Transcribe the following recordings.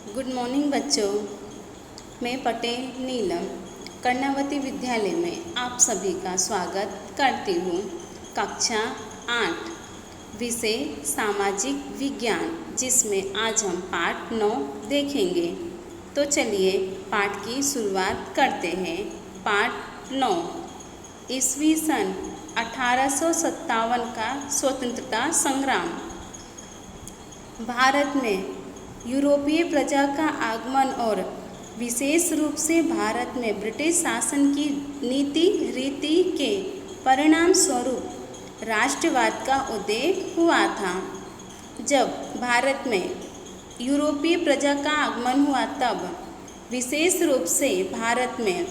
Good morning बच्चों। मैं पटेल नीलम कर्णावती विद्यालय में आप सभी का स्वागत करती हूँ। कक्षा 8 विषय सामाजिक विज्ञान, जिसमें आज हम पाठ 9 देखेंगे। तो चलिए पाठ की शुरुआत करते हैं। पाठ 9 ईस्वी सन 1857 का स्वतंत्रता संग्राम। भारत में यूरोपीय प्रजा का आगमन और विशेष रूप से भारत में ब्रिटिश शासन की नीति रीति के परिणाम स्वरूप राष्ट्रवाद का उदय हुआ था। जब भारत में यूरोपीय प्रजा का आगमन हुआ, तब विशेष रूप से भारत में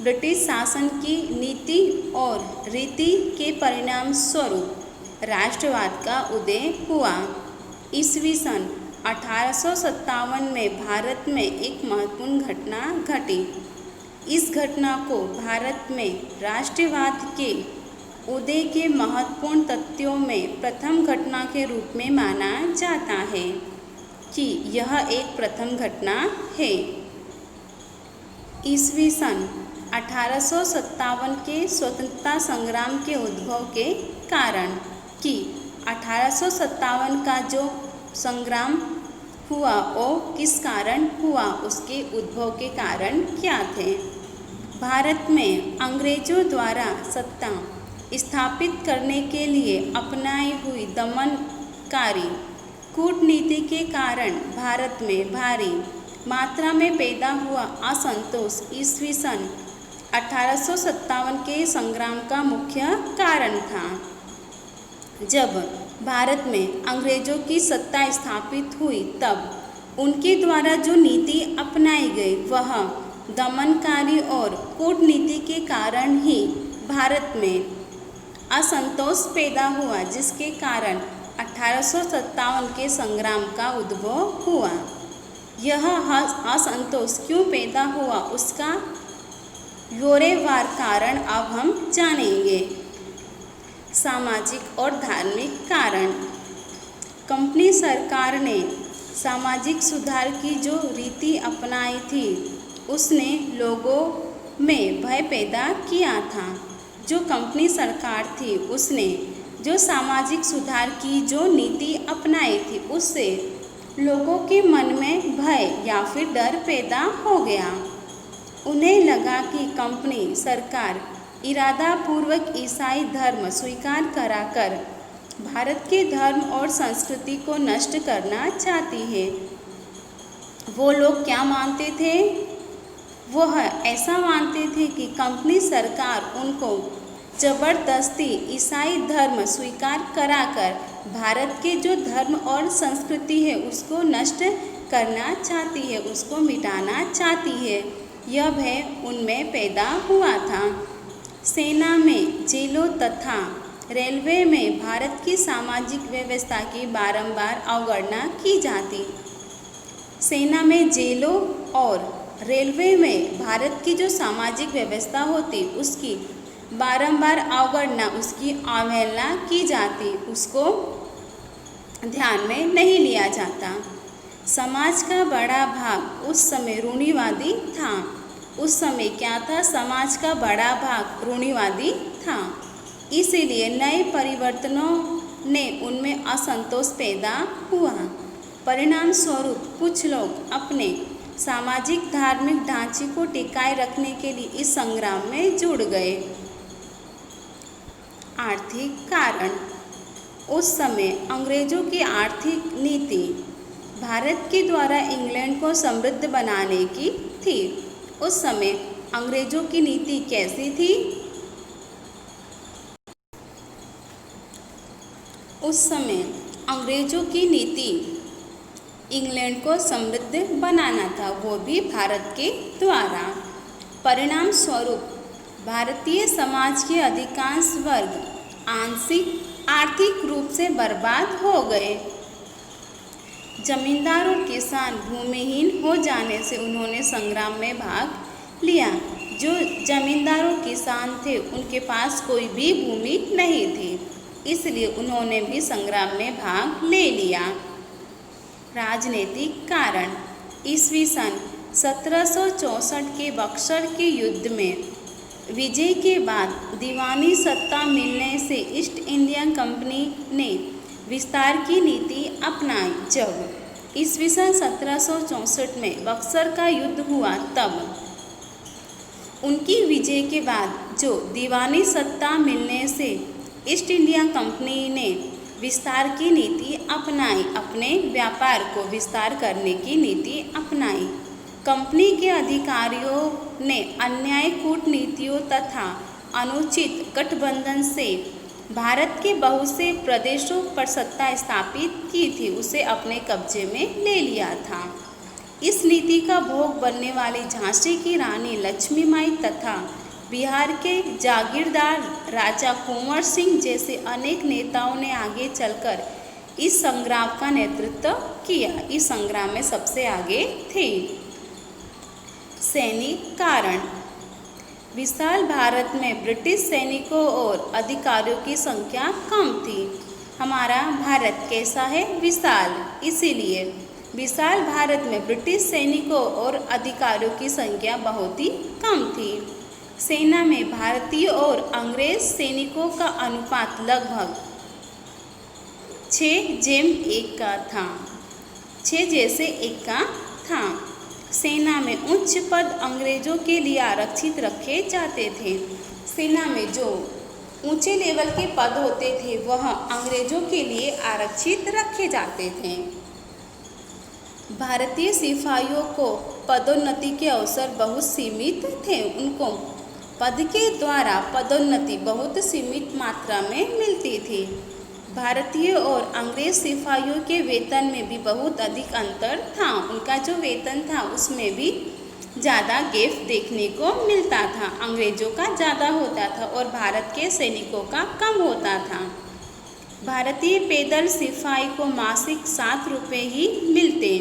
ब्रिटिश शासन की नीति और रीति के परिणाम स्वरूप राष्ट्रवाद का उदय हुआ। ईस्वी सन 1857 में भारत में एक महत्वपूर्ण घटना घटी। इस घटना को भारत में राष्ट्रवाद के उदय के महत्वपूर्ण तथ्यों में प्रथम घटना के रूप में माना जाता है कि यह एक प्रथम घटना है। ईस्वी सन 1857 के स्वतंत्रता संग्राम के उद्भव के कारण कि 1857 का जो संग्राम हुआ वो किस कारण हुआ, उसके उद्भव के कारण क्या थे। भारत में अंग्रेजों द्वारा सत्ता स्थापित करने के लिए अपनाई हुई दमनकारी कूटनीति के कारण भारत में भारी मात्रा में पैदा हुआ असंतोष ईस्वी सन 1857 के संग्राम का मुख्य कारण था। जब भारत में अंग्रेजों की सत्ता स्थापित हुई, तब उनके द्वारा जो नीति अपनाई गई वह दमनकारी और कूटनीति के कारण ही भारत में असंतोष पैदा हुआ, जिसके कारण 1857 के संग्राम का उद्भव हुआ। यह असंतोष क्यों पैदा हुआ, उसका ब्यौरेवार कारण अब हम जानेंगे। सामाजिक और धार्मिक कारण। कंपनी सरकार ने सामाजिक सुधार की जो रीति अपनाई थी, उसने लोगों में भय पैदा किया था। जो कंपनी सरकार थी, उसने जो सामाजिक सुधार की जो नीति अपनाई थी, उससे लोगों के मन में भय या फिर डर पैदा हो गया। उन्हें लगा कि कंपनी सरकार इरादापूर्वक ईसाई धर्म स्वीकार कराकर भारत के धर्म और संस्कृति को नष्ट करना चाहती है। वो लोग क्या मानते थे? वह ऐसा मानते थे कि कंपनी सरकार उनको जबरदस्ती ईसाई धर्म स्वीकार कराकर भारत के जो धर्म और संस्कृति है उसको नष्ट करना चाहती है, उसको मिटाना चाहती है। यह भय उनमें पैदा हुआ था। सेना में, जेलों तथा रेलवे में भारत की सामाजिक व्यवस्था की बारंबार अवगणना की जाती। सेना में, जेलों और रेलवे में भारत की जो सामाजिक व्यवस्था होती, उसकी बारंबार अवगणना, उसकी अवहेलना की जाती, उसको ध्यान में नहीं लिया जाता। समाज का बड़ा भाग उस समय रूढ़िवादी था। उस समय क्या था? समाज का बड़ा भाग रूढ़िवादी था। इसीलिए नए परिवर्तनों ने उनमें असंतोष पैदा हुआ। परिणाम स्वरूप कुछ लोग अपने सामाजिक धार्मिक ढांचे को टिकाए रखने के लिए इस संग्राम में जुड़ गए। आर्थिक कारण। उस समय अंग्रेजों की आर्थिक नीति भारत के द्वारा इंग्लैंड को समृद्ध बनाने की थी। उस समय अंग्रेजों की नीति कैसी थी? उस समय अंग्रेजों की नीति इंग्लैंड को समृद्ध बनाना था, वो भी भारत के द्वारा। परिणाम स्वरूप भारतीय समाज के अधिकांश वर्ग आंशिक आर्थिक रूप से बर्बाद हो गए। जमींदार और किसान भूमिहीन हो जाने से उन्होंने संग्राम में भाग लिया। जो जमींदार और किसान थे, उनके पास कोई भी भूमि नहीं थी, इसलिए उन्होंने भी संग्राम में भाग ले लिया। राजनीतिक कारण। ईस्वी सन 1764 के बक्सर के युद्ध में विजय के बाद दीवानी सत्ता मिलने से ईस्ट इंडिया कंपनी ने विस्तार की नीति अपनाई। जब ईस्वी सन 1764 में बक्सर का युद्ध हुआ तब उनकी विजय के बाद जो दीवानी सत्ता मिलने से ईस्ट इंडिया कंपनी ने विस्तार की नीति अपनाई, अपने व्यापार को विस्तार करने की नीति अपनाई। कंपनी के अधिकारियों ने अन्यायी कूटनीतियों तथा अनुचित गठबंधन से भारत के बहुत से प्रदेशों पर सत्ता स्थापित की थी, उसे अपने कब्जे में ले लिया था। इस नीति का भोग बनने वाली झांसी की रानी लक्ष्मीबाई तथा बिहार के जागीरदार राजा कुंवर सिंह जैसे अनेक नेताओं ने आगे चलकर इस संग्राम का नेतृत्व किया। इस संग्राम में सबसे आगे थे। सैनिक कारण। विशाल भारत में ब्रिटिश सैनिकों और अधिकारियों की संख्या कम थी। हमारा भारत कैसा है? विशाल। इसीलिए विशाल भारत में ब्रिटिश सैनिकों और अधिकारियों की संख्या बहुत ही कम थी। सेना में भारतीय और अंग्रेज सैनिकों का अनुपात लगभग 6:1 का था। 6:1 का था। सेना में उच्च पद अंग्रेजों के लिए आरक्षित रखे जाते थे। सेना में जो ऊंचे लेवल के पद होते थे वह अंग्रेजों के लिए आरक्षित रखे जाते थे। भारतीय सिपाहियों को पदोन्नति के अवसर बहुत सीमित थे। उनको पद के द्वारा पदोन्नति बहुत सीमित मात्रा में मिलती थी। भारतीय और अंग्रेज सिपाहियों के वेतन में भी बहुत अधिक अंतर था। उनका जो वेतन था उसमें भी ज़्यादा गैप देखने को मिलता था। अंग्रेजों का ज़्यादा होता था और भारत के सैनिकों का कम होता था। भारतीय पैदल सिपाही को मासिक 7 रुपये ही मिलते,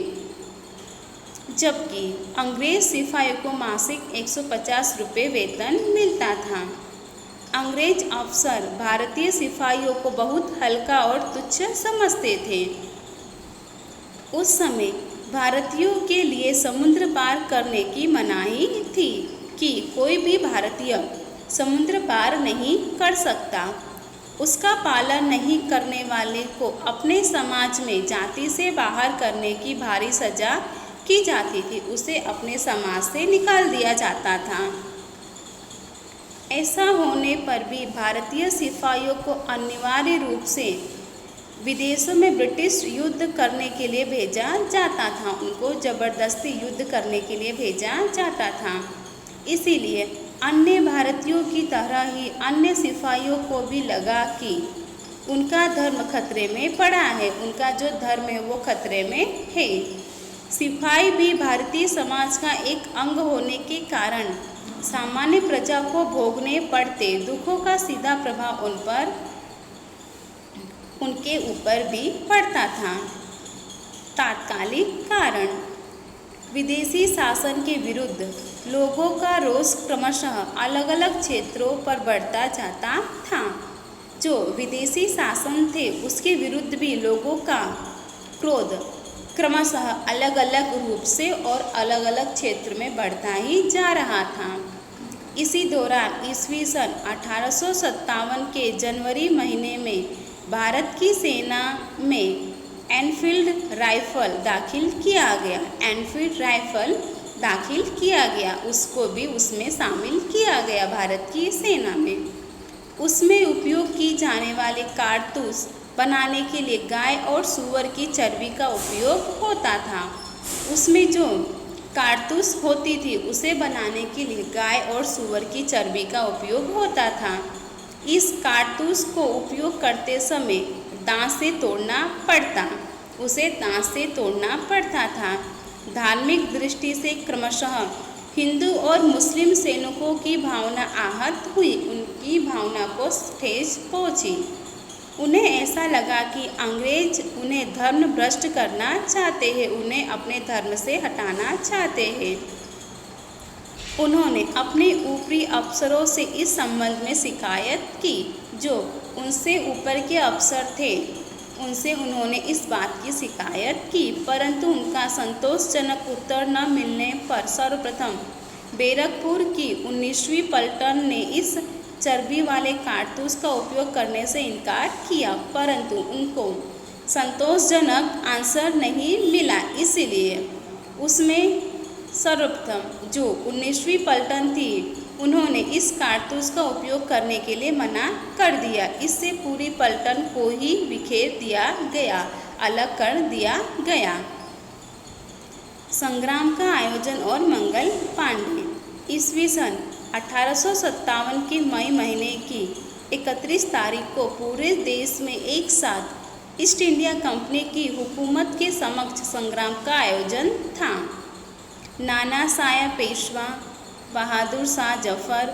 जबकि अंग्रेज सिपाही को मासिक 150 रुपये वेतन मिलता था। अंग्रेज अफसर भारतीय सिपाहियों को बहुत हल्का और तुच्छ समझते थे। उस समय भारतीयों के लिए समुद्र पार करने की मनाही थी कि कोई भी भारतीय समुद्र पार नहीं कर सकता। उसका पालन नहीं करने वाले को अपने समाज में जाति से बाहर करने की भारी सजा की जाती थी। उसे अपने समाज से निकाल दिया जाता था। ऐसा होने पर भी भारतीय सिपाहियों को अनिवार्य रूप से विदेशों में ब्रिटिश युद्ध करने के लिए भेजा जाता था। उनको ज़बरदस्ती युद्ध करने के लिए भेजा जाता था। इसीलिए अन्य भारतीयों की तरह ही अन्य सिपाहियों को भी लगा कि उनका धर्म खतरे में पड़ा है, उनका जो धर्म है वो खतरे में है। सिपाही भी भारतीय समाज का एक अंग होने के कारण सामान्य प्रजा को भोगने पड़ते दुखों का सीधा प्रभाव उनके ऊपर भी पड़ता था। तात्कालिक कारण। विदेशी शासन के विरुद्ध लोगों का रोष क्रमशः अलग अलग क्षेत्रों पर बढ़ता जाता था। जो विदेशी शासन थे उसके विरुद्ध भी लोगों का क्रोध क्रमशः अलग अलग रूप से और अलग अलग क्षेत्र में बढ़ता ही जा रहा था। इसी दौरान ईस्वी सन 1857 के जनवरी महीने में भारत की सेना में एनफील्ड राइफल दाखिल किया गया। एनफील्ड राइफल दाखिल किया गया, उसको भी उसमें शामिल किया गया भारत की सेना में। उसमें उपयोग की जाने वाले कारतूस बनाने के लिए गाय और सूअर की चर्बी का उपयोग होता था। उसमें जो कारतूस होती थी उसे बनाने के लिए गाय और सूअर की चर्बी का उपयोग होता था। इस कारतूस को उपयोग करते समय दांत से तोड़ना पड़ता, उसे दांत से तोड़ना पड़ता था। धार्मिक दृष्टि से क्रमशः हिंदू और मुस्लिम सैनिकों की भावना आहत हुई, उनकी भावना को ठेस पहुंची। उन्हें ऐसा लगा कि अंग्रेज उन्हें धर्म भ्रष्ट करना चाहते हैं, उन्हें अपने धर्म से हटाना चाहते हैं। उन्होंने अपने ऊपरी अफसरों से इस संबंध में शिकायत की। जो उनसे ऊपर के अफसर थे उनसे उन्होंने इस बात की शिकायत की, परंतु उनका संतोषजनक उत्तर न मिलने पर सर्वप्रथम बैरकपुर की 19वीं पलटन ने इस चर्बी वाले कारतूस का उपयोग करने से इनकार किया, परंतु उनको संतोषजनक आंसर नहीं मिला। इसलिए उसमें सर्वप्रथम जो 19वीं पलटन थी उन्होंने इस कारतूस का उपयोग करने के लिए मना कर दिया। इससे पूरी पलटन को ही बिखेर दिया गया, अलग कर दिया गया। संग्राम का आयोजन और मंगल पांडे। ईस्वी सन 1857 के मई महीने की 31 तारीख को पूरे देश में एक साथ ईस्ट इंडिया कंपनी की हुकूमत के समक्ष संग्राम का आयोजन था। नाना साहेब पेशवा, बहादुर शाह जफर,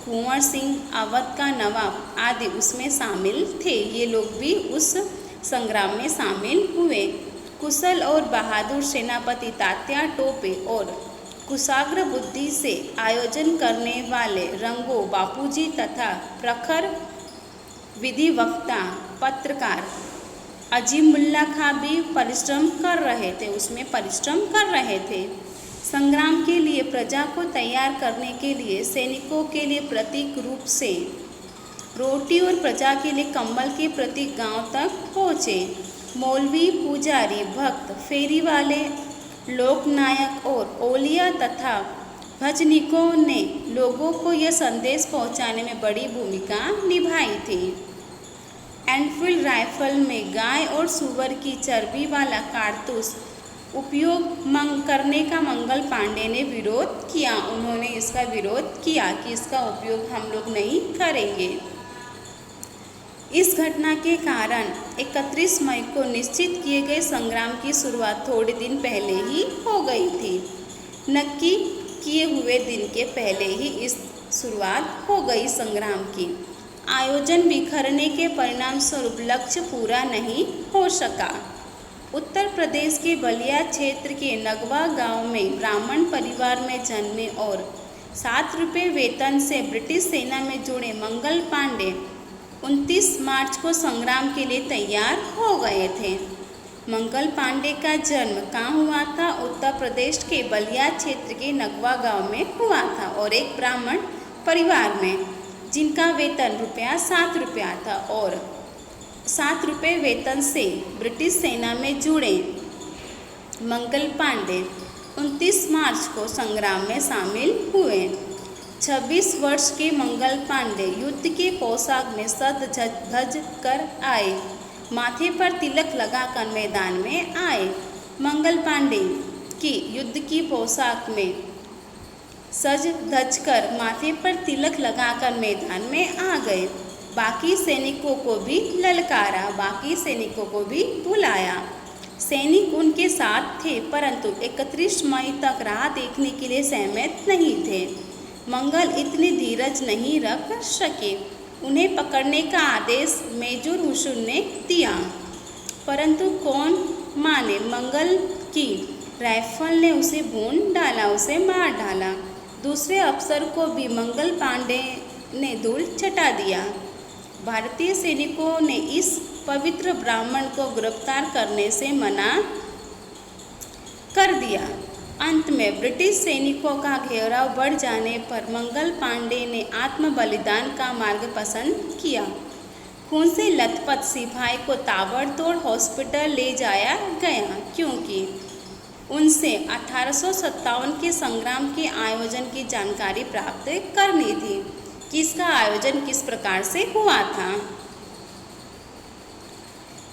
कुंवर सिंह, अवध का नवाब आदि उसमें शामिल थे। ये लोग भी उस संग्राम में शामिल हुए। कुशल और बहादुर सेनापति तात्या टोपे और कुशाग्र बुद्धि से आयोजन करने वाले रंगो बापूजी तथा प्रखर विधिवक्ता पत्रकार अजीमुल्ला खां भी परिश्रम कर रहे थे। संग्राम के लिए प्रजा को तैयार करने के लिए सैनिकों के लिए प्रतीक रूप से रोटी और प्रजा के लिए कंबल के प्रतीक गांव तक पहुँचे। मौलवी, पुजारी, भक्त, फेरी वाले, लोकनायक और ओलिया तथा भजनिकों ने लोगों को यह संदेश पहुंचाने में बड़ी भूमिका निभाई थी। एनफील्ड राइफल में गाय और सूअर की चर्बी वाला कारतूस उपयोग करने का मंगल पांडे ने विरोध किया। उन्होंने इसका विरोध किया कि इसका उपयोग हम लोग नहीं करेंगे। इस घटना के कारण 31 मई को निश्चित किए गए संग्राम की शुरुआत थोड़े दिन पहले ही हो गई थी। नक्की किए हुए दिन के पहले ही इस शुरुआत हो गई संग्राम की। आयोजन बिखरने के परिणाम स्वरूप लक्ष्य पूरा नहीं हो सका। उत्तर प्रदेश के बलिया क्षेत्र के नगवा गांव में ब्राह्मण परिवार में जन्मे और 7 रुपये वेतन से ब्रिटिश सेना में जुड़े मंगल पांडे 29 मार्च को संग्राम के लिए तैयार हो गए थे। मंगल पांडे का जन्म कहाँ हुआ था? उत्तर प्रदेश के बलिया क्षेत्र के नगवा गांव में हुआ था और एक ब्राह्मण परिवार में, जिनका वेतन ₹7 रुपया था और 7 रुपये वेतन से ब्रिटिश सेना में जुड़े मंगल पांडे 29 मार्च को संग्राम में शामिल हुए। 26 वर्ष के मंगल पांडे युद्ध के पोशाक में सज धज कर आए, माथे पर तिलक लगाकर मैदान में आए। मंगल पांडे की युद्ध की पोशाक में सज धज कर माथे पर तिलक लगाकर मैदान में आ गए। बाकी सैनिकों को भी ललकारा, बाकी सैनिकों को भी बुलाया। सैनिक उनके साथ थे, परंतु 31 मई तक राह देखने के लिए सहमत नहीं थे। मंगल इतनी धीरज नहीं रख सके। उन्हें पकड़ने का आदेश मेजर हुसैन ने दिया, परंतु कौन माने। मंगल की राइफल ने उसे भून डाला, उसे मार डाला। दूसरे अफसर को भी मंगल पांडे ने धूल चटा दिया। भारतीय सैनिकों ने इस पवित्र ब्राह्मण को गिरफ्तार करने से मना कर दिया। अंत में ब्रिटिश सैनिकों का घेराव बढ़ जाने पर मंगल पांडे ने आत्म बलिदान का मार्ग पसंद किया। खून से लथपथ सिपाही को ताबड़तोड़ हॉस्पिटल ले जाया गया, क्योंकि उनसे 1857 के संग्राम के आयोजन की जानकारी प्राप्त करनी थी कि इसका आयोजन किस प्रकार से हुआ था।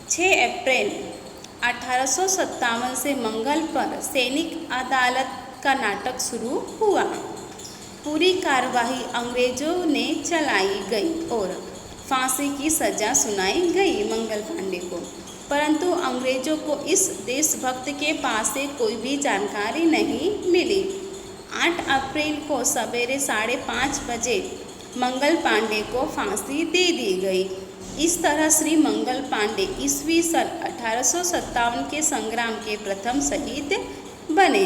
6 अप्रैल 1857 से मंगल पर सैनिक अदालत का नाटक शुरू हुआ। पूरी कार्यवाही अंग्रेजों ने चलाई गई और फांसी की सजा सुनाई गई मंगल पांडे को, परंतु अंग्रेजों को इस देशभक्त के पास से कोई भी जानकारी नहीं मिली। 8 अप्रैल को सवेरे 5:30 बजे मंगल पांडे को फांसी दे दी गई। इस तरह श्री मंगल पांडे ईस्वी सन 1857 के संग्राम के प्रथम शहीद बने।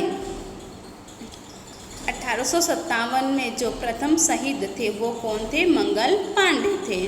1857 में जो प्रथम शहीद थे वो कौन थे? मंगल पांडे थे।